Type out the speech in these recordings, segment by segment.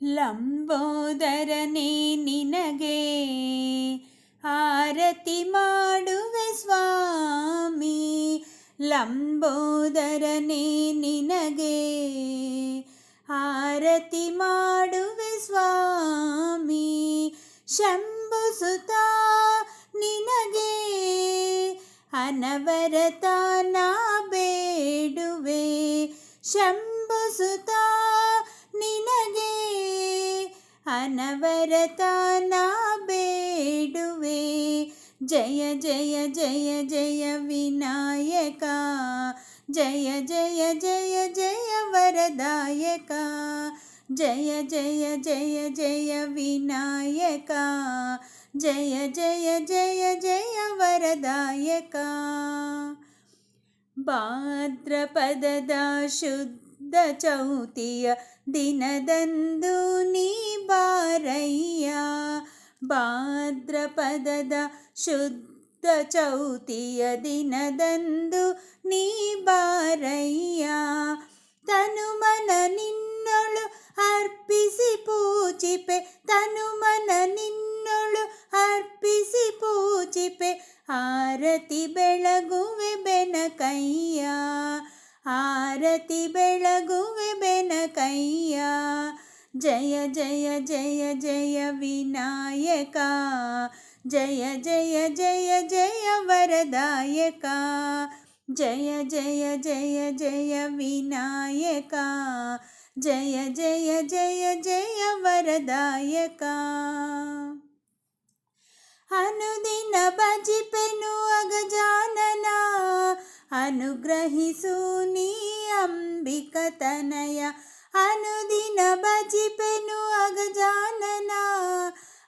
ಲಂಬೋದರನೇ ನಿನಗೆ ಆರತಿ ಮಾಡುವೆ ಸ್ವಾಮಿ. ಲಂಬೋದರನೇ ನಿನಗೆ ಆರತಿ ಮಾಡುವೆ ಸ್ವಾಮಿ. ಶಂಭುಸುತ ನಿನಗೆ ಅನವರತ ನಾ ಬೇಡುವೆ. ಶಂಭುಸುತ ನಿನಗೆ ಅನವರತ ನಾ ಬೇಡುವೆ. ಜಯ ಜಯ ಜಯ ಜಯ ವಿನಾಯಕ, ಜಯ ಜಯ ಜಯ ಜಯ ವರದಾಯಕ. ಜಯ ಜಯ ಜಯ ಜಯ ವಿನಾಯಕ, ಜಯ ಜಯ ಜಯ ಜಯ ವರದಾಯಕ. ಭಾದ್ರಪದದ ಶುದ್ಧ ಚೌತಿಯ ದಿನದಂದು ನೀ ಬಾರಯ್ಯ. ಭಾದ್ರಪದದ ಶುದ್ಧ ಚೌತಿಯ ದಿನದಂದು ನೀ ಬಾರಯ್ಯ. ತನುಮನ ನಿನ್ನೊಳು ಅರ್ಪಿಸಿ ಪೂಜಿಪೆ, ತನುಮನ ನಿನ್ನೊಳು ಅರ್ಪಿಸಿ ಪೂಜಿಪೆ. ಆರತಿ ಬೆಳಗುವೆ ಬೆನಕಯ್ಯ, ಆರತಿ ಬೆಳಗುವೆ ಬೆನಕಯ್ಯ. ಜಯ ಜಯ ಜಯ ಜಯ ವಿನಾಯಕ, ಜಯ ಜಯ ಜಯ ಜಯ ವರದಾಯಕ. ಜಯ ಜಯ ಜಯ ಜಯ ವಿನಾಯಕ, ಜಯ ಜಯ ಜಯ ಜಯ ವರದಾಯಕ. ಅನುದಿನ ಭಜಿಪೆನು ಅಗಜಾನನ, ಅನುಗ್ರಹಿಸು ನೀ ಅಂಬಿಕ ತನಯ. ಅನುದಿನ ಭಜಿಪೆನು ಅಗಜಾನನ,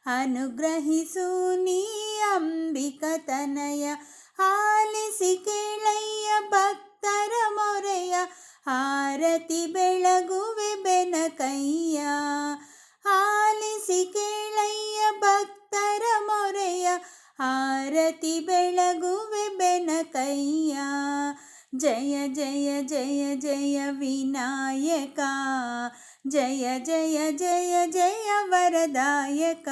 ಅನುಗ್ರಹಿಸು ನೀ ಅಂಬಿಕ ತನಯ. ಆಲಿಸಿ ಕೇಳಯ್ಯ ಭಕ್ತರ ಮೊರೆಯ, ಆರತಿ ಬೆಳಗುವೆ ಬೆನಕಯ್ಯ. ಆಲಿಸಿ ಕೇಳಯ್ಯ ಭಕ್ತರ ಮೊರೆಯ, ಆರತಿ ಬೆಳಗುವೆ ಬೆನಕಯ್ಯ. ಜಯ ಜಯ ಜಯ ಜಯ ವಿನಾಯಕ, ಜಯ ಜಯ ಜಯ ಜಯ ವರದಾಯಕ.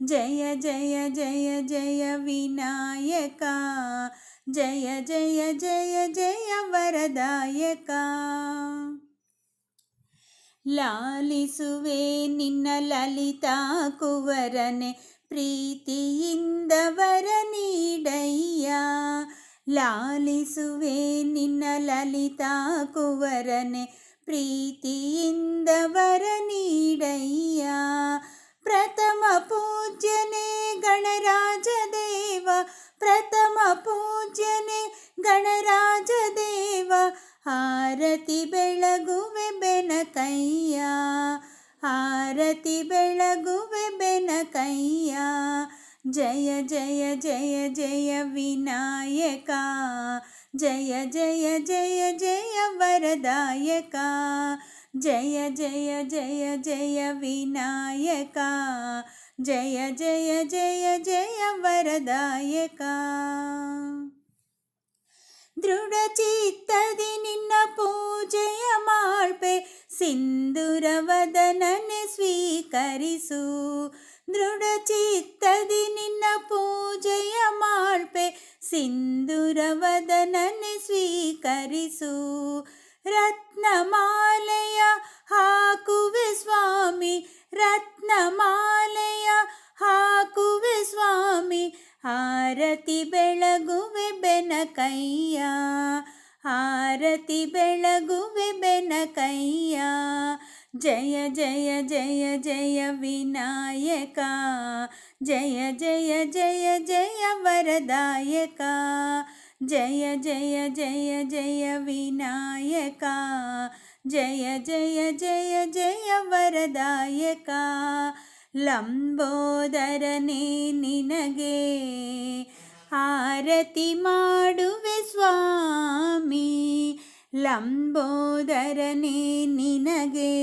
ಜಯ ಜಯ ಜಯ ಜಯ ವಿನಾಯಕ, ಜಯ ಜಯ ಜಯ ಜಯ ವರದಾಯಕ. ಲಾಲಿಸುವೆ ನಿನ್ನ ಲಲಿತಾ ಕುವರನೆ, ಪ್ರೀತಿಯಿಂದ ವರ ನೀಡಯ್ಯ. ಲಾಲಿಸುವೆ ನಿನ್ನ ಲಲಿತಾ ಕುವರನೆ, ಪ್ರೀತಿಯಿಂದ ವರ ನೀಡಯ್ಯ. ಪ್ರಥಮ ಪೂಜ್ಯನೇ ಗಣರಾಜ ದೇವ, ಪ್ರಥಮ ಪೂಜ್ಯನೇ ಗಣರಾಜ ದೇವ. ಆರತಿ ಬೆಳಗುವೆ ಬೆನಕಯ್ಯ, ಆರತಿ ಬೆಳಗುವೆ ಬೆನಕಯ್ಯ. ಜಯ ಜಯ ಜಯ ಜಯ ವಿನಾಯಕ, ಜಯ ಜಯ ಜಯ ಜಯ ವರದಾಯಕ. ಜಯ ಜಯ ಜಯ ಜಯ ವಿನಾಯಕ, ಜಯ ಜಯ ಜಯ ಜಯ ವರದಾಯಕ. ದೃಢ ಚಿತ್ತದಿ ನಿನ್ನ ಪೂಜೆಯ ಮಾಡ್ಪೆ, ಸಿಂಧೂರವದನನೆ ಸ್ವೀಕರಿಸು. ದೃಢ ಚಿತ್ತದಿ ನಿನ್ನ ಪೂಜೆಯ ಮಾಡ್ಪೆ, ಸಿಂಧೂರವದನನೆ ಸ್ವೀಕರಿಸು. ರತ್ನಮಾಲೆಯ ಹಾಕುವೆ ಸ್ವಾಮಿ, ರತ್ನಮಾಲೆಯ ಹಾಕುವೆ ಸ್ವಾಮಿ. ಆರತಿ ಬೆಳಗುವೆ ಬೆನಕಯ್ಯ, ಆರತಿ ಬೆಳಗುವೆ ಬೆನಕಯ್ಯ. ಜಯ ಜಯ ಜಯ ಜಯ ವಿನಾಯಕ, ಜಯ ಜಯ ಜಯ ಜಯ ವರದಾಯಕ. ಜಯ ಜಯ ಜಯ ಜಯ ವಿನಾಯಕ, ಜಯ ಜಯ ಜಯ ಜಯ ವರದಾಯಕ. ಲಂಬೋದರನೇ ನಿನಗೆ ಆರತಿ ಮಾಡುವೆ ಸ್ವಾಮಿ. ಲಂಬೋದರನೇ ನಿನಗೆ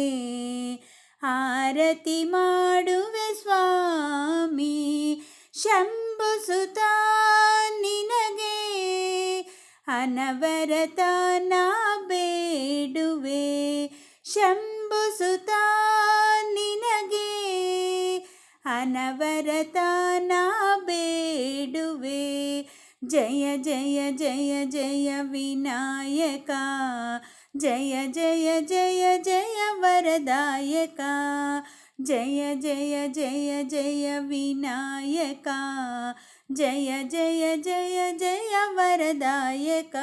ಆರತಿ ಮಾಡುವೆ ಸ್ವಾಮಿ. ಶಂಭುಸುತ ನಿನಗೆ ಅನವರತ ನಾ ಬೇಡುವೆ. ಶಂಭುಸುತ ಅನವರತ ನಾ ಬೇಡುವೆ. ಜಯ ಜಯ ಜಯ ಜಯ ವಿನಾಯಕ, ಜಯ ಜಯ ಜಯ ಜಯ ವರದಾಯಕ. ಜಯ ಜಯ ಜಯ ಜಯ ವಿನಾಯಕ, ಜಯ ಜಯ ಜಯ ಜಯ ವರದಾಯಕ.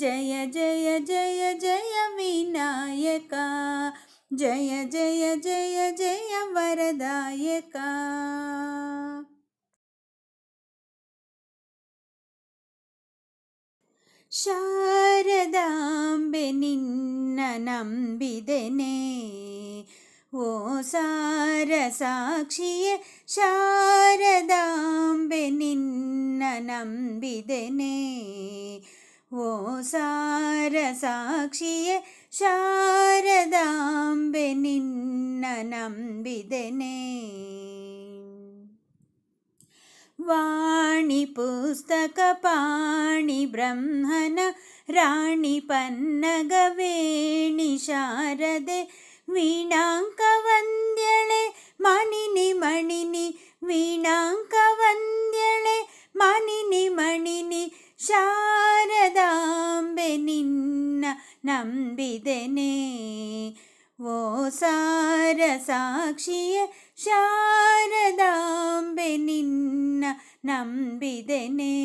ಜಯ ಜಯ ಜಯ ಜಯ ವಿನಾಯಕ, ಜಯ ಜಯ ಜಯ ಜಯ ವರದಾಯಕ. ಶಾರದಾಂಬೆ ನಿನ್ನ ನಂಬಿದೆನೆ, ಓ ಸಾರ ಸಾಕ್ಷಿಯೇ ಶಾರದಾಂಬೆ ನಿನ್ನ ನಂಬಿದೆನೆ. ಓ ಸಾರ ಸಾಕ್ಷಿಯೇ ಶಾರದಾಂಬೆ ನಿನ್ನ ನಂಬಿದೆನೆ. ವಾಣಿ ಪುಸ್ತಕ ಪಾಣಿ ಬ್ರಹ್ಮನ ರಾಣಿ ಪನ್ನಗವೇಣಿ ಶಾರದೆ, ವೀಣಾಂಕ ವಂದ್ಯಳೆ ಮಣಿನಿ ಮಣಿನಿ, ವೀಣಾಂಕ ವಂದ್ಯಳೆ ಮಣಿನಿ ಮಣಿನಿ. ಶಾರದಾಂಬೆ ನಿನ್ನ ನಂಬಿದೆನೆ, ಓ ಸಾರ ಸಾಕ್ಷಿಯೇ ಶಾರದಾಂಬೆ ನಿನ್ನ ನಂಬಿದೆನೆ.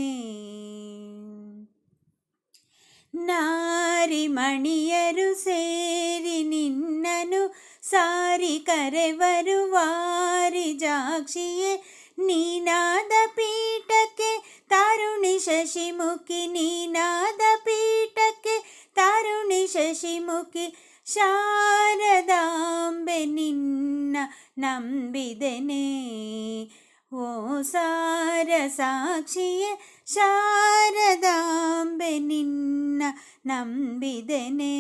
ನಾರಿ ಮಣಿಯರು ಸೇರಿ ನಿನ್ನನು ಸಾರಿ ಕರೆವರು ವಾರಿ ಜಾಕ್ಷಿಯೇ, ನೀನಾದ ಪೀಠಕ್ಕೆ ತಾರುಣಿ ಶಶಿಮುಖಿ, ನೀನಾದ ಪೀಠಕ್ಕೆ ತಾರುಣಿ ಶಶಿಮುಖಿ. ಶಾರದಾಂಬೆ ನಿನ್ನ ನಂಬಿದೆನೆ, ಓ ಸಾರ ಸಾಕ್ಷಿಯೇ ಶಾರದಾಂಬೆ ನಿನ್ನ ನಂಬಿದೆನೆ.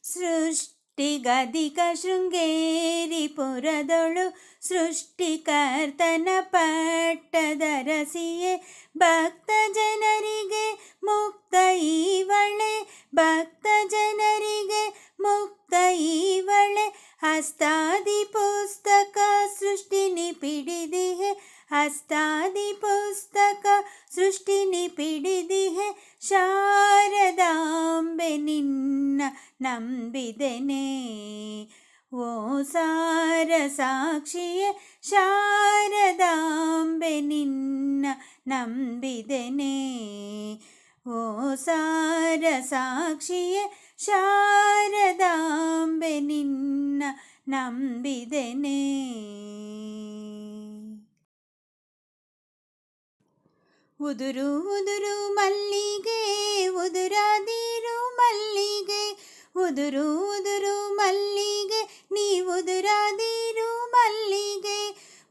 ಸೃಷ್ಟಿಗದಿಕ ಶೃಂಗೇರಿ ಪುರದೊಳು ಸೃಷ್ಟಿಕರ್ತನ ಪಟ್ಟದರಸಿಯೇ, ಭಕ್ತ ಜನರಿಗೆ ಮುಕ್ತ ಈವಳೆ, ಭಕ್ತ ಜನರಿಗೆ ಮುಕ್ತ ಈವಳೆ. ಹಸ್ತಾದಿ ಪುಸ್ತಕ ಸೃಷ್ಟಿನಿ ಪಿಡಿದಿಹೆ, ಹಸ್ತಾದಿ ಪುಸ್ತಕ ಸೃಷ್ಟಿನಿ ಪಿಡಿದಿಹೆ. ಶಾರದಾಂಬೆ ನಿನ್ನ ನಂಬಿದೆನೆ, ಓ ಸಾರ ಸಾಕ್ಷಿಯೇ ಶಾರದಾಂಬೆ ನಿನ್ನ ನಂಬಿದೆನೆ. ಓ ಸಾರ ಸಾಕ್ಷಿಯೇ ಶಾರದಾಂಬೆ ನಿನ್ನ ನಂಬಿದೆನೆ. ಉದುರು ಉದುರು ಮಲ್ಲಿಗೆ ಉದುರಾದಿರು ಮಲ್ಲಿಗೆ, ಉದುರು ಉದುರು ಮಲ್ಲಿಗೆ ನೀ ಉದುರಾದಿರು ಮಲ್ಲಿಗೆ.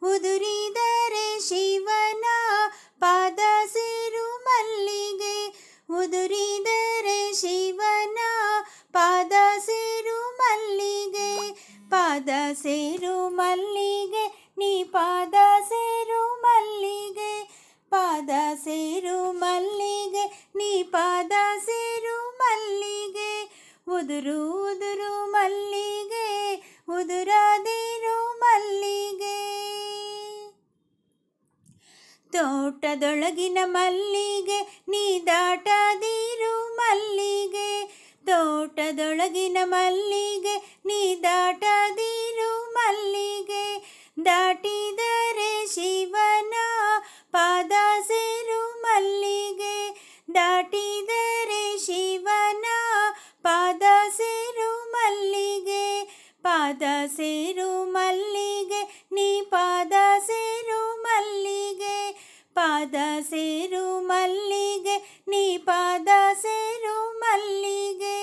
ಉದುರಿದರೆ ಶಿವನ ಪಾದ ಸೇರು ಮಲ್ಲಿಗೆ, ಉದುರಿದರೆ ಶಿವನ ಪಾದ ಸೇರು ಮಲ್ಲಿಗೆ. ಪಾದ ಸೇರು ಮಲ್ಲಿಗೆ ನೀ ಪಾದ ಸೇರು ಮಲ್ಲಿಗೆ, ಪಾದ ಸೇರು ಮಲ್ಲಿಗೆ ನೀ ಪಾದ ಸೇರು ಮಲ್ಲಿಗೆ. ಉದುರು ಉದುರು ಮಲ್ಲಿಗೆ ಉದುರಾದಿರು ಮಲ್ಲಿಗೆ. ತೋಟದೊಳಗಿನ ಮಲ್ಲಿಗೆ ನೀ ದಾಟದಿರು ಮಲ್ಲಿಗೆ, ತೋಟದೊಳಗಿನ ಮಲ್ಲಿಗೆ ನೀ ದಾಟದಿರು ಮಲ್ಲಿಗೆ. ದಾಟಿದರೆ ಶಿವನ ಪಾದ ಸೇರು ಮಲ್ಲಿಗೆ, ದಾಟಿದರೆ ಶಿವನ ಪಾದ ಸೇರು ಮಲ್ಲಿಗೆ. ಪಾದ ಸೇರು ಮಲ್ಲಿಗೆ ನೀ ಪಾದ ಸೇರು ಮಲ್ಲಿಗೆ, ಪಾದ ಸೇರು ಮಲ್ಲಿಗೆ ನೀ ಪಾದ ಸೇರು ಮಲ್ಲಿಗೆ.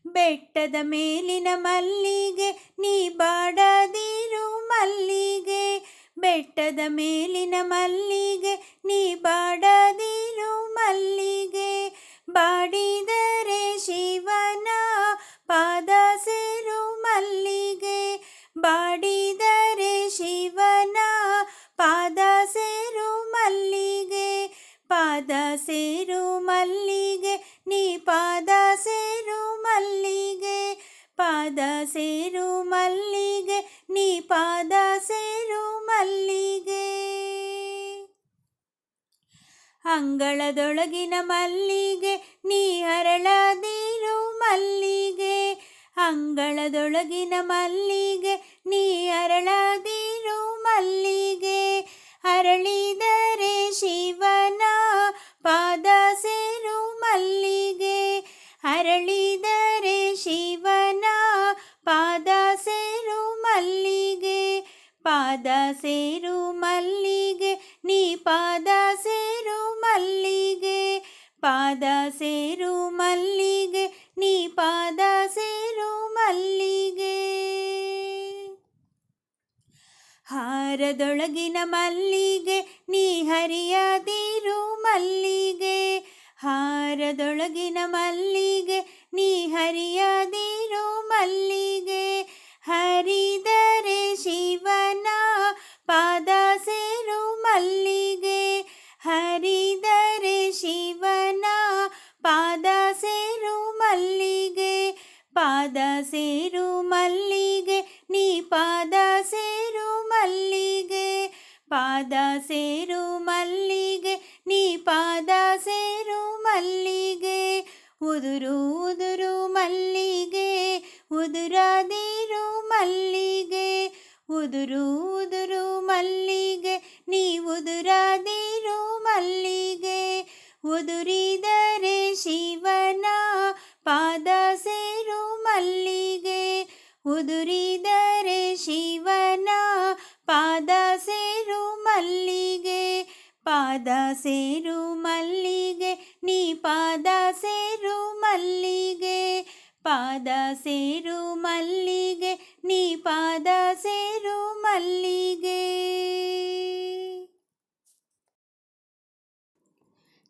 ಬೆಟ್ಟದ ಮೇಲಿನ ಮಲ್ಲಿಗೆ ನೀ ಬಾಡದಿರು ಮಲ್ಲಿಗೆ, ಬೆಟ್ಟದ ಮೇಲಿನ ಮಲ್ಲಿಗೆ ನೀ ಬಾಡದಿರು ಮಲ್ಲಿಗೆ. ಬಾಡಿದರೆ ಶಿವನ ಪಾದ ಸೇರು ಮಲ್ಲಿಗೆ, ಬಾಡಿದರೆ ಶಿವನ ಪಾದ ಸೇರು ಮಲ್ಲಿಗೆ. ಪಾದ ಸೇರು ಮಲ್ಲಿಗೆ ನೀ ಪಾದ ಸೇರು ಮಲ್ಲಿಗೆ, ಪಾದ ಪಾದ ಸೇರು ಮಲ್ಲಿಗೆ ನೀ ಪಾದ ಸೇರು ಮಲ್ಲಿಗೆ. ಅಂಗಳದೊಳಗಿನ ಮಲ್ಲಿಗೆ ನೀ ಅರಳದಿರು ಮಲ್ಲಿಗೆ. ಅಂಗಳದೊಳಗಿನ ಮಲ್ಲಿಗೆ ನೀ ಅರಳದಿರು ಮಲ್ಲಿಗೆ. ಅರಳಿದರೆ ಶಿವನ ಪಾದ ಸೇರು ಮಲ್ಲಿಗೆ. ಅರಳಿದರೆ ಶಿವನ ಪಾದ ಸೇರು ಮಲ್ಲಿಗೆ. ಪಾದ ಸೇರು ಮಲ್ಲಿಗೆ ನೀ ಪಾದ ಸೇರು ಮಲ್ಲಿಗೆ. ಪಾದ ಸೇರು ಮಲ್ಲಿಗೆ ನೀ ಪಾದ ಸೇರು ಮಲ್ಲಿಗೆ. ಹಾರದೊಳಗಿನ ಮಲ್ಲಿಗೆ ನೀ ಹರಿಯದಿರು ಮಲ್ಲಿಗೆ. ಹಾರದೊಳಗಿನ ಮಲ್ಲಿಗೆ ನೀ ಹರಿಯದಿರು ಮಲ್ಲಿಗೆ. ಹರಿದರೆ ಶಿವನ ಪಾದ ಸೇರು ಮಲ್ಲಿಗೆ. ಹರಿದರೆ ಶಿವನ ಪಾದ ಸೇರು ಮಲ್ಲಿಗೆ. ಪಾದ ಸೇರು ಮಲ್ಲಿಗೆ ನೀ ಪಾದ ಸೇರು ಮಲ್ಲಿಗೆ. ಪಾದ ಸೇರು ಮಲ್ಲಿಗೆ ನೀ ಪಾದ ಸೇರು ಮಲ್ಲಿಗೆ. ಉದುರು ಉದುರು ಮಲ್ಲಿಗೆ ಉದುರದಿರು ಮಲ್ಲಿಗೆ. ಉದುರು ಉದುರು ಮಲ್ಲಿಗೆ ನೀ ಉದುರದಿರು ಮಲ್ಲಿಗೆ. ಉದುರಿದರೆ ಶಿವನ ಪಾದ ಸೇರು ಮಲ್ಲಿಗೆ. ಉದುರಿದರೆ ಶಿವನ ಪಾದ ಸೇರು ಮಲ್ಲಿಗೆ. ಪಾದ ಸೇರು ಮಲ್ಲಿಗೆ ನೀ ಪಾದ ಸೇರು ಮಲ್ಲಿಗೆ. ಪಾದ ಸೇರು ಮಲ್ಲಿಗೆ ನೀ ಪಾದ ಸೇರು ಮಲ್ಲಿಗೆ.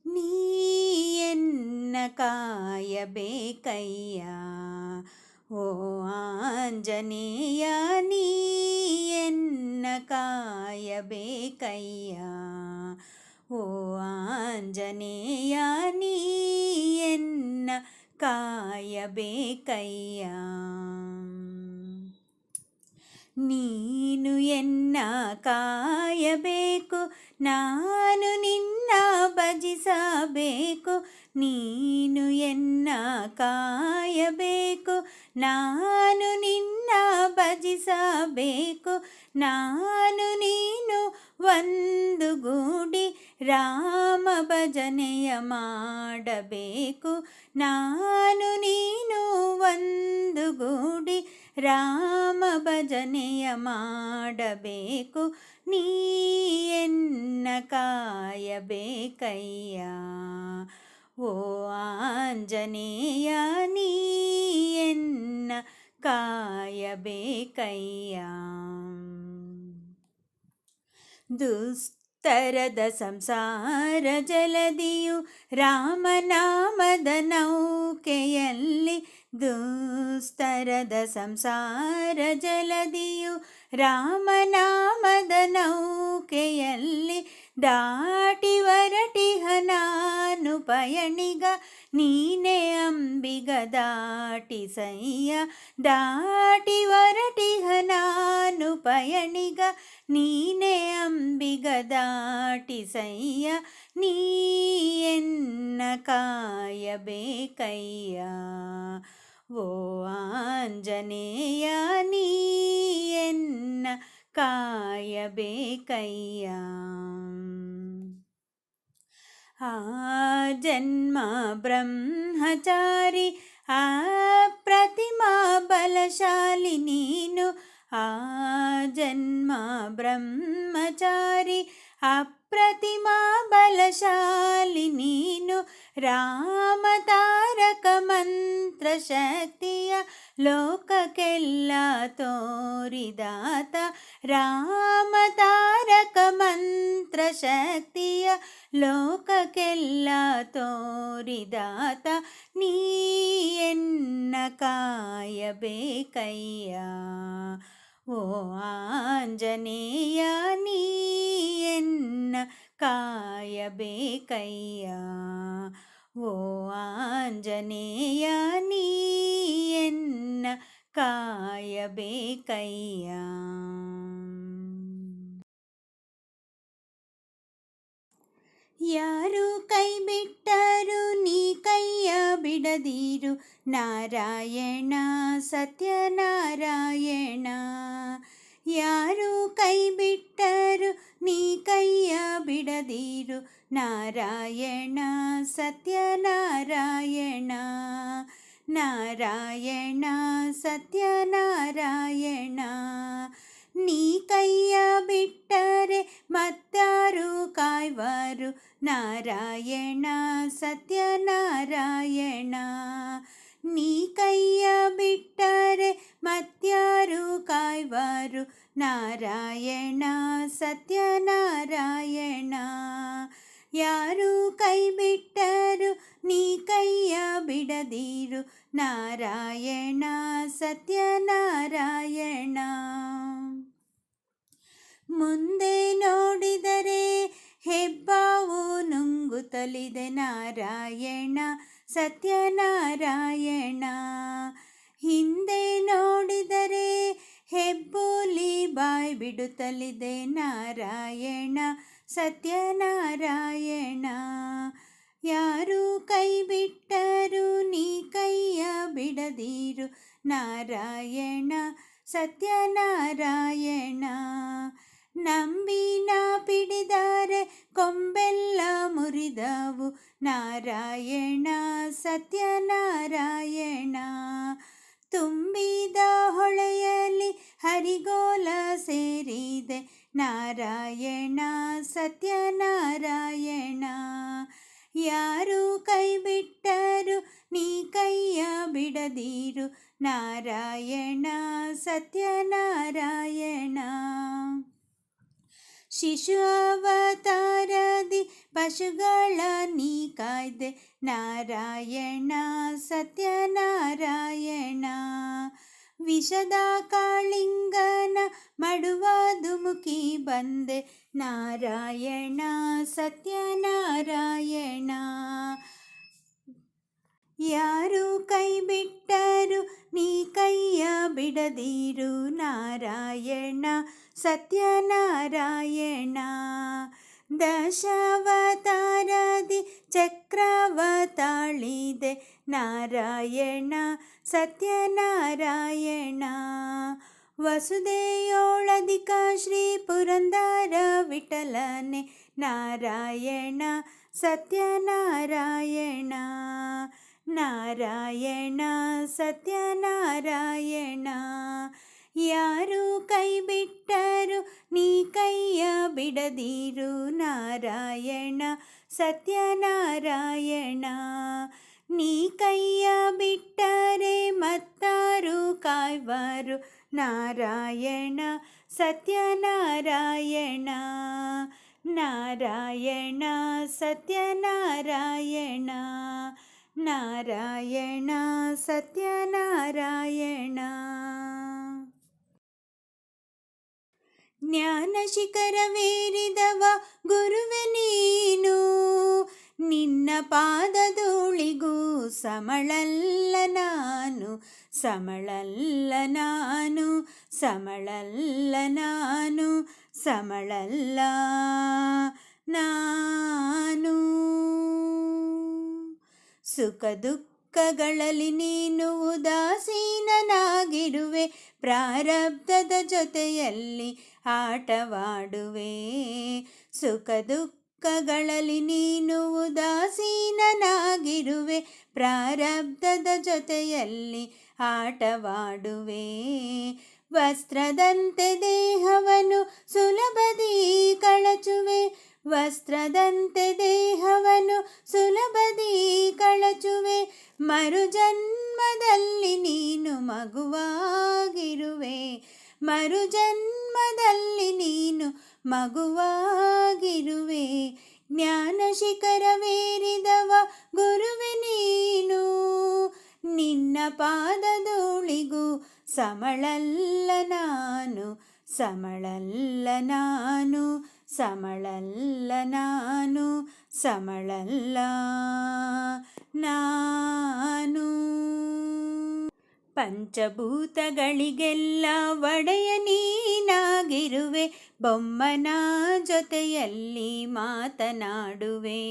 ನೀ ಎನ್ನ ಕಾಯಬೇಕಯ್ಯ ಓ ಆಂಜನೇಯ. ನೀ ಎನ್ನ ಕಾಯಬೇಕಯ್ಯ ಓ ಆಂಜನೇಯ. ನೀ ಎನ್ನ ಕಾಯಬೇಕಯ್ಯ. ನೀನು ಎನ್ನ ಕಾಯಬೇಕು ನಾನು ನಿನ್ನ ಭಜಿಸಬೇಕು. ನೀನು ಎನ್ನ ಕಾಯಬೇಕು ನಾನು ನಿನ್ನ ಭಜಿಸಬೇಕು. ನಾನು ನೀನು ಒಂದು ಗೂಡಿ ರಾಮ ಭಜನೆಯ ಮಾಡಬೇಕು. ನಾನು ನೀನು ಒಂದು ಗೂಡಿ ರಾಮ ಭಜನೆಯ ಮಾಡಬೇಕು. ನೀ ಎನ್ನ ಕಾಯಬೇಕಯ್ಯ ಓ ಆಂಜನೇಯ. ನೀ ಎನ್ನ ಕಾಯಬೇಕಯ್ಯ. ದುಸ್ತರದ ಸಂಸಾರ ಜಲದಿಯು ರಾಮನಾಮದ ನೌಕೆಯಲ್ಲಿ. ದುಸ್ತರದ ಸಂಸಾರ ಜಲದಿಯು ರಾಮನಾಮದ ನೌಕೆಯಲ್ಲಿ. ದಾಟಿ ಹೊರಟಿಹ ನಾನು ಪಯಣಿಗ ನೀನೇ ಅಂಬಿಗ ದಾಟಿಸಯ್ಯ. ದಾಟಿ ಹೊರಟಿಹ ನಾನು ಪಯಣಿಗ ನೀನೇ ಅಂಬಿಗ ದಾಟಿಸಯ್ಯ. ನೀ ಎನ್ನ ಕಾಯಬೇಕಯ್ಯ ಓ ಆಂಜನೇಯ. ನೀ ಎನ್ನ ಕಾಯಬೇಕಯ್ಯ. ಆ ಜನ್ಮ ಬ್ರಹ್ಮಚಾರಿ ಅಪ್ರತಿಮಾ ಬಲಶಾಲಿ ನೀನು. ಆ ಜನ್ಮ ಬ್ರಹ್ಮಚಾರಿ ಅಪ್ರತಿಮಾ ಬಲಶಾಲಿ ನೀನು. ರಾಮ ತಾರಕ ಮಂತ್ರ ಶಕ್ತಿಯ ಲೋಕಕ್ಕೆಲ್ಲ ತೋರಿದಾತ. ರಾಮ ತಾರಕ ಮಂತ್ರ ಶಕ್ತಿಯ ಲೋಕಕ್ಕೆಲ್ಲ ತೋರಿದಾತ. ನೀ ಎನ್ನ ಕಾಯಬೇಕಯ್ಯ ಓ ಆಂಜನೇಯ. ನೀ ಎನ್ನ ಕಾಯಬೇಕಯ್ಯ ಓ ಆಂಜನೇಯ. ನೀ ಎನ್ನ ಕಾಯಬೇಕಯ್ಯ. ಯಾರು ಕೈ ಬಿಟ್ಟರು ನೀ ಕೈಯ ಬಿಡದಿರು, ನಾರಾಯಣ ಸತ್ಯನಾರಾಯಣ. ಯಾರು ಕೈ ಬಿಟ್ಟರು ನೀ ಕೈಯ ಬಿಡದಿರು, ನಾರಾಯಣ ಸತ್ಯನಾರಾಯಣ. ನಾರಾಯಣ ಸತ್ಯನಾರಾಯಣ. ನೀ ಕೈಯ ಬಿಟ್ಟರೆ ಮತ್ತಾರು ಕಾಯ್ವರು, ನಾರಾಯಣ ಸತ್ಯನಾರಾಯಣ. ನೀ ಕೈಯ ಬಿಟ್ಟರೆ ಮತ್ಯಾರು ಕಾಯ್ವರು, ನಾರಾಯಣ ಸತ್ಯನಾರಾಯಣ. ಯಾರು ಕೈ ಬಿಟ್ಟರು ನೀ ಕೈಯ ಬಿಡದಿರು, ನಾರಾಯಣ ಸತ್ಯನಾರಾಯಣ. ಮುಂದೆ ನೋಡಿದರೆ ಹೆಬ್ಬಾವು ನುಂಗುತ್ತಲಿದೆ, ನಾರಾಯಣ ಸತ್ಯನಾರಾಯಣ. ಹಿಂದೆ ನೋಡಿದರೆ ಹೆಬ್ಬುಲಿ ಬಾಯಿ ಬಿಡುತ್ತಲಿದೆ, ನಾರಾಯಣ ಸತ್ಯನಾರಾಯಣ. ಯಾರು ಕೈ ಬಿಟ್ಟರು ನೀ ಕೈಯ ಬಿಡದಿರು, ನಾರಾಯಣ ಸತ್ಯನಾರಾಯಣ. ನಂಬಿನ ಪಿಡಿದರೆ ಕೊಂಬೆಲ್ಲ ಮುರಿದವು, ನಾರಾಯಣ ಸತ್ಯನಾರಾಯಣ. ತುಂಬಿದ ಹೊಳೆಯಲ್ಲಿ ಹರಿಗೋಲ ಸೇರಿದೆ, ನಾರಾಯಣ ಸತ್ಯನಾರಾಯಣ. ಯಾರು ಕೈ ಬಿಟ್ಟರು ನೀ ಕೈಯ ಬಿಡದಿರು, ನಾರಾಯಣ ಸತ್ಯನಾರಾಯಣ. ಶಿಶು ಅವತಾರದಿ ಪಶುಗಳ ನೀ ಕಾಯ್ದೆ, ನಾರಾಯಣ ಸತ್ಯನಾರಾಯಣ. ವಿಷದ ಕಾಳಿಂಗನ ಮಡುವ ಧುಮುಕಿ ಬಂದೆ, ನಾರಾಯಣ ಸತ್ಯನಾರಾಯಣ. ಯಾರು ಕೈ ಬಿಟ್ಟರು ನೀ ಕೈಯ ಬಿಡದಿರು, ನಾರಾಯಣ ಸತ್ಯನಾರಾಯಣ. ದಶಾವತಾರದಿ ಚಕ್ರವ ತಾಳಿದೆ, ನಾರಾಯಣ ಸತ್ಯನಾರಾಯಣ. ವಸುದೆಯೋಳಧಿಕ ಶ್ರೀ ಪುರಂದರ ವಿಠಲನೆ, ನಾರಾಯಣ ಸತ್ಯನಾರಾಯಣ. ನಾರಾಯಣ ಸತ್ಯನಾರಾಯಣ. ಯಾರು ಕೈ ಬಿಟ್ಟರು ನೀ ಕೈಯ ಬಿಡದಿರು, ನಾರಾಯಣ ಸತ್ಯನಾರಾಯಣ. ನೀ ಕೈಯ ಬಿಟ್ಟರೆ ಮತ್ತಾರು ಕಾಯ್ವರು, ನಾರಾಯಣ ಸತ್ಯನಾರಾಯಣ. ನಾರಾಯಣ ಸತ್ಯನಾರಾಯಣ. ನಾರಾಯಣ ಸತ್ಯನಾರಾಯಣ. ಜ್ಞಾನ ಶಿಖರವೇರಿದವ ಗುರುವೆ ನೀನು, ನಿನ್ನ ಪಾದಧೂಳಿಗೂ ಸಮಳಲ್ಲ ನಾನು, ಸಮಳಲ್ಲ ನಾನು, ಸಮಳಲ್ಲ ನಾನು, ಸಮಳಲ್ಲ ನಾನು. ಸುಖ ದುಃಖಗಳಲ್ಲಿ ನೀನು ಉದಾಸೀನನಾಗಿರುವೆ, ಪ್ರಾರಬ್ಧದ ಜೊತೆಯಲ್ಲಿ ಆಟವಾಡುವೆ. ಸುಖ ದುಃಖಗಳಲ್ಲಿ ನೀನು ಉದಾಸೀನನಾಗಿರುವೆ, ಪ್ರಾರಬ್ಧದ ಜೊತೆಯಲ್ಲಿ ಆಟವಾಡುವೆ. ವಸ್ತ್ರದಂತೆ ದೇಹವನ್ನು ಸುಲಭದಿ ಕಳಚುವೆ, ವಸ್ತ್ರದಂತೆ ದೇಹವನ್ನು ಸುಲಭದಿ ಕಳಚುವೆ. ಮರುಜನ್ಮದಲ್ಲಿ ನೀನು ಮಗುವಾಗಿರುವೆ, ಮರುಜನ್ಮದಲ್ಲಿ ನೀನು ಮಗುವಾಗಿರುವೆ. ಜ್ಞಾನ ಶಿಖರವೇರಿದವ ಗುರುವೆ ನೀನು, ನಿನ್ನ ಪಾದಧೂಳಿಗೂ ಸಮಳಲ್ಲ ನಾನು, ಸಮಳಲ್ಲ ನಾನು, ಸಮಳಲ್ಲ ನಾನು, ಸಮಳಲ್ಲ ನಾನು. ಪಂಚಭೂತಗಳಿಗೆಲ್ಲ ಒಡೆಯ ನೀನಾಗಿರುವೆ, ಬೊಮ್ಮನ ಜೊತೆಯಲ್ಲಿ ಮಾತನಾಡುವೆ.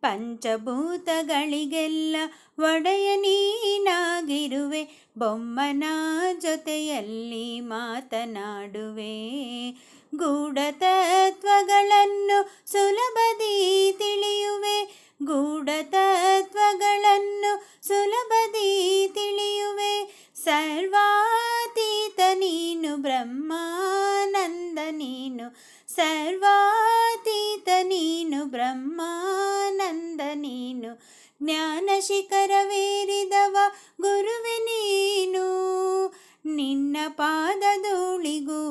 ಪಂಚಭೂತಗಳಿಗೆಲ್ಲ ಒಡೆಯ ನೀನಾಗಿರುವೆ, ಬೊಮ್ಮನ ಜೊತೆಯಲ್ಲಿ ಮಾತನಾಡುವೆ. ಗೂಢತತ್ವಗಳನ್ನು ಸುಲಭದಿ ತಿಳಿಯುವೆ, ಗೂಢತತ್ವಗಳನ್ನು ಸುಲಭದಿ ತಿಳಿಯುವೆ. ಸರ್ವಾತೀತ ನೀನು ಬ್ರಹ್ಮಾನಂದ ನೀನು, ಸರ್ವಾತೀತ ನೀನು ಬ್ರಹ್ಮಾನಂದ ನೀನು. ಜ್ಞಾನ ಶಿಖರವೇರಿದವ ಗುರುವೆ ನೀನು, ನಿನ್ನ ಪಾದಧೂಳಿಗೂ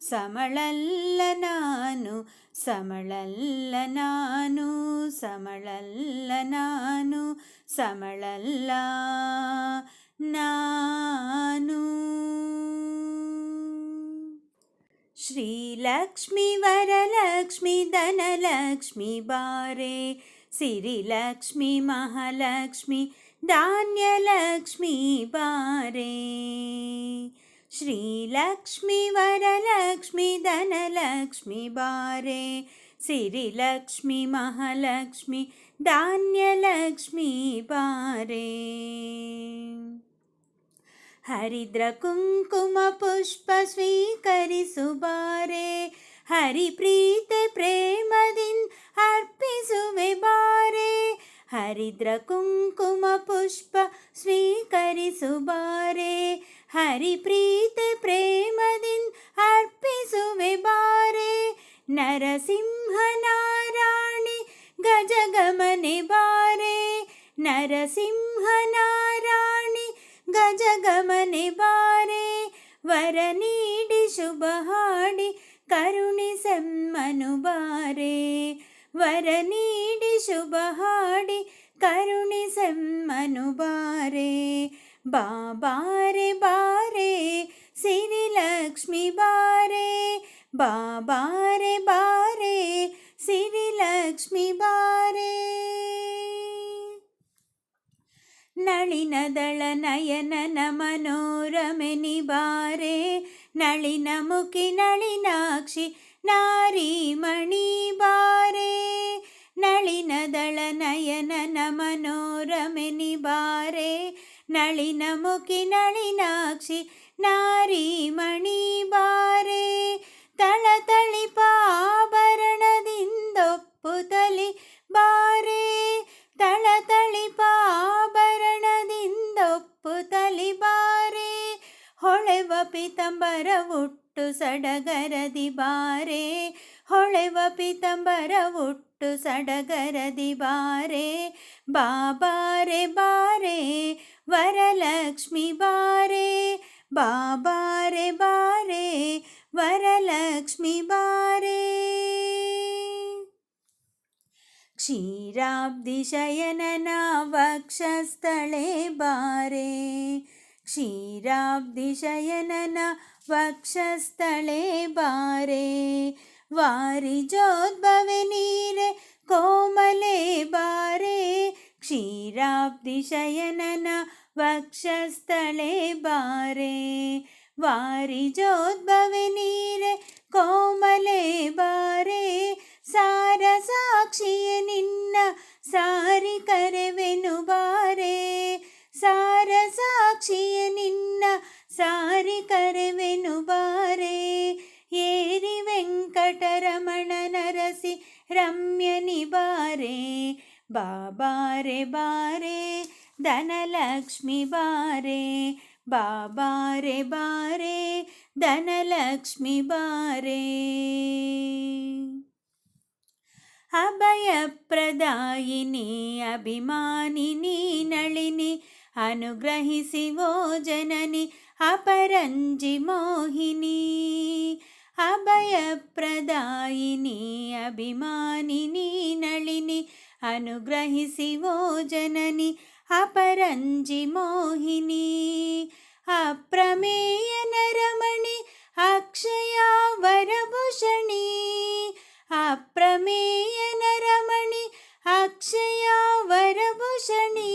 ಸಮಳಲ್ಲ ನಾನು, ಸಮಳಲ್ಲ ನಾನು, ಸಮಳಲ್ಲ ನಾನು, ಸಮಳಲ್ಲ ನಾನು. ಶ್ರೀಲಕ್ಷ್ಮಿ ವರಲಕ್ಷ್ಮಿ ಧನಲಕ್ಷ್ಮಿ ಬಾರೆ, ಸಿರಿಲಕ್ಷ್ಮಿ ಮಹಾಲಕ್ಷ್ಮಿ ಧಾನ್ಯಲಕ್ಷ್ಮಿ ಬಾರೆ. ಶ್ರೀಲಕ್ಷ್ಮಿ ವರಲಕ್ಷ್ಮಿ ಧನಲಕ್ಷ್ಮಿ ಬಾರೆ, ಸಿರಿಲಕ್ಷ್ಮಿ ಮಹಾಲಕ್ಷ್ಮಿ ಧಾನ್ಯಲಕ್ಷ್ಮಿ ಬಾರೆ. ಹರಿದ್ರ ಕುಂಕುಮ ಪುಷ್ಪ ಸ್ವೀಕರಿಸು ಬಾರೆ, ಹರಿಪ್ರೀತೆ ಪ್ರೇಮದಿಂದ ಅರ್ಪಿಸುವೆ ಬಾರೆ. ಹರಿದ್ರ ಕುಂಕುಮ ಪುಷ್ಪ ಸ್ವೀಕರಿಸು ಬಾರೆ, ಹರಿಪ್ರೀತೆ ಪ್ರೇಮದಿಂದ ಅರ್ಪಿಸುವೆ ಬಾರೆ. ನರಸಿಂಹನಾರಾಣಿ ಗಜಗಮನೆ ಬಾರೆ, ನರಸಿಂಹನಾರಾಣಿ ಗಜಗಮನೆ ಬಾರೆ. ವರ ನೀಡಿ ಶುಭ ಹಾಡಿ ಕರುಣಿಸೆಮ್ಮನು ಬಾರೆ, ವರ ನೀಡಿ ಶುಭ ಹಾಡಿ ಕರುಣಿಸೆಮ್ಮನು ಬಾರೆ. ಬಾಬಾರೆ ಬಾರೆ ಸಿರಿಲಕ್ಷ್ಮಿ ಬಾರೆ, ಬಾಬಾರೆ ಬಾರೆ ಸಿರಿಲಕ್ಷ್ಮಿ ಬಾರೆ. ನಳಿನದಳ ನಯನನ ಮನೋರಮೆ ನಿಬಾರೆ, ನಳಿನ ಮುಖಿ ನಳಿನಾಕ್ಷಿ ನಾರೀಮಣಿ ಬಾರೆ. ನಳಿನದಳ ನಯನನ ಮನೋರಮೆ ನಿಬಾರೆ, ನಳಿನ ಮುಖಿ ನಳಿನಾಕ್ಷಿ ನಾರೀಮಣಿ ಬಾರೆ. ತಳತಳಿಪ ಆಭರಣದಿಂದೊಪ್ಪುತಲಿ ಬಾರೆ, ತಳತಳಿಪ ಆಭರಣದಿಂದೊಪ್ಪುತಲಿ ಬಾರೆ. ಹೊಳೆವ ಪಿತಂಬರ ಉಟ್ಟು ಸಡಗರದಿ ಬಾರೆ, ಹೊಳೆವ ಪಿತಂಬರ ಉಟ್ಟು ಸಡಗರದಿ ಬಾರೆ. ಬಾಬಾರೆ ಬಾರೆ ವರಲಕ್ಷ್ಮಿ ಬಾರೆ, ಬಾಬಾರೆ ಬಾರೆ ವರಲಕ್ಷ್ಮಿ ಬಾರೆ. ಕ್ಷೀರಾಬ್ಧಿ ಶಯನನ ವಕ್ಷಸ್ಥಳೆ ಬಾರೆ, ಕ್ಷೀರಾಬ್ಧಿ ಶಯನನ ವಕ್ಷಸ್ಥಳೆ ಬಾರೆ. ವಾರಿಜೋದ್ಭವೆ ನೀರೆ ಕೋಮಲೆ ಬಾರೆ, ಕ್ಷೀರಾಬ್ಧಿ ಶಯನನ ವಕ್ಷಸ್ಥಳೆ ಬಾರೆ. ವಾರಿಜೋದ್ಭವೆ ನೀರೆ ಕೋಮಲೆ ಬಾರೆ. ಸಾರ ಸಾಕ್ಷಿಯ ನಿನ್ನ ಸಾರಿ ಕರೆವೆನು ಬಾರೆ, ಸಾರ ಸಾಕ್ಷಿಯ ನಿನ್ನ ಸಾರಿ ಕರೆವೆನು ಬಾರೆ. ಏರಿ ವೆಂಕಟರಮಣ ನರಸಿ ರಮ್ಯನಿ ಬಾರೆ, ಬಾಬಾರೆ ಬಾರೆ ಧನಲಕ್ಷ್ಮಿ ಬಾರೆ, ಬಾಬಾರೆ ಬಾರೆ ಧನಲಕ್ಷ್ಮಿ ಬಾರೆ. ಅಭಯಪ್ರದಾಯಿನಿ ಅಭಿಮಾನಿನಿ ನಳಿನಿ, ಅನುಗ್ರಹಿಸಿ ಓ ಜನನಿ ಅಪರಂಜಿ ಮೋಹಿನಿ. ಅಭಯಪ್ರದಾಯಿನಿ ಅಭಿಮಾನಿನಿ ನಳಿನಿ, ಅನುಗ್ರಹಿಸಿ ಓ ಜನನಿ ಅಪರಂಜಿ ಮೋಹಿನಿ. ಅಪ್ರಮೇಯ ನರಮಣಿ ಅಕ್ಷಯ ವರಭೂಷಣಿ, ಅಪ್ರಮೇಯ ನರಮಣಿ ಅಕ್ಷಯ ವರಭೂಷಣಿ.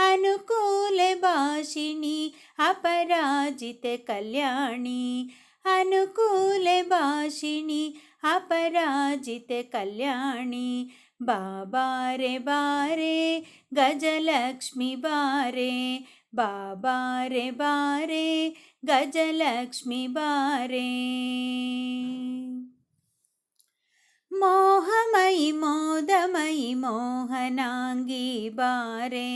ಅನುಕೂಲ ಭಾಷ ಭಾಷಿಣಿ ಅಪರಾಜಿತ ಕಲ್ಯಾಣಿ ಅನುಕೂಲ ಭಾಷಿಣಿ ಅಪರಾಜಿತ ಕಲ್ಯಾಣಿ ಬಾಬಾರೆ ಬಾರೆ ಗಜಲಕ್ಷ್ಮಿ ಬಾರೆ ಬಾಬಾರೆ ಬಾರೆ ಗಜಲಕ್ಷ್ಮಿ ಬಾರೆ ಮೋಹಮಯಿ ಮೋದಮಯಿ ಮೋಹನಾಂಗಿ ಬಾರೆ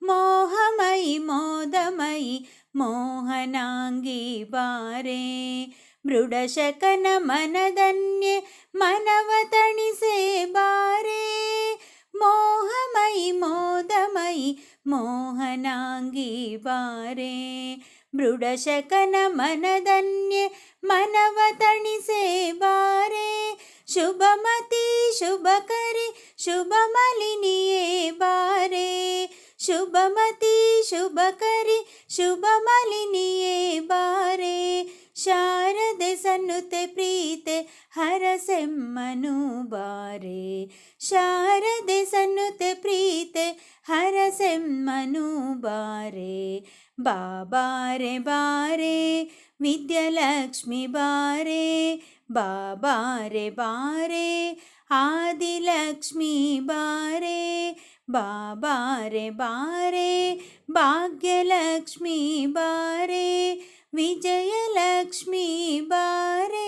ಮೋಹಮಯಿ ಮೋದಮಯಿ ಮೋಹನಾಂಗಿ ಬಾರೆ ಮೃಡಶಕನ ಮನದನ್ಯೆ ಮನವ ತಣಿಸೆ ಬಾರೆ ಮೋಹಮಯಿ ಮೋದಮಯಿ ಮೋಹನಾಂಗಿ ಬಾರೆ ಮೃಡಶಕನ ಮನದನ್ಯೆ ಮನವ ತಣಿಸೆ ಬಾರೆ ಶುಭಮತಿ ಶುಭಕರಿ ಶುಭಮಲಿನಿಯೇ ಬಾರೆ ಶುಭಮತಿ ಶುಭಕರಿ ಶುಭಮಲಿನಿಯೇ ಬಾರೆ ಶಾರದೆ ಸನ್ನುತೆ ಪ್ರೀತೆ ಹರಸೆಮ್ಮನು ಬಾರೆ ಶಾರದೆ ಸನ್ನುತೆ ಪ್ರೀತೆ ಹರಸೆಮ್ಮನು ಬಾರೆ ಬಾಬಾರೆ ಬಾರೆ ವಿದ್ಯಲಕ್ಷ್ಮಿ ಬಾರೆ ಬಾಬಾರೆ ಬಾರೆ ಆದಿಲಕ್ಷ್ಮಿ ಬಾರೆ ಬಾಬಾರೆ ಬಾರೆ ಭಾಗ್ಯಲಕ್ಷ್ಮಿ ಬಾರೆ ವಿಜಯಲಕ್ಷ್ಮಿ ಬಾರೆ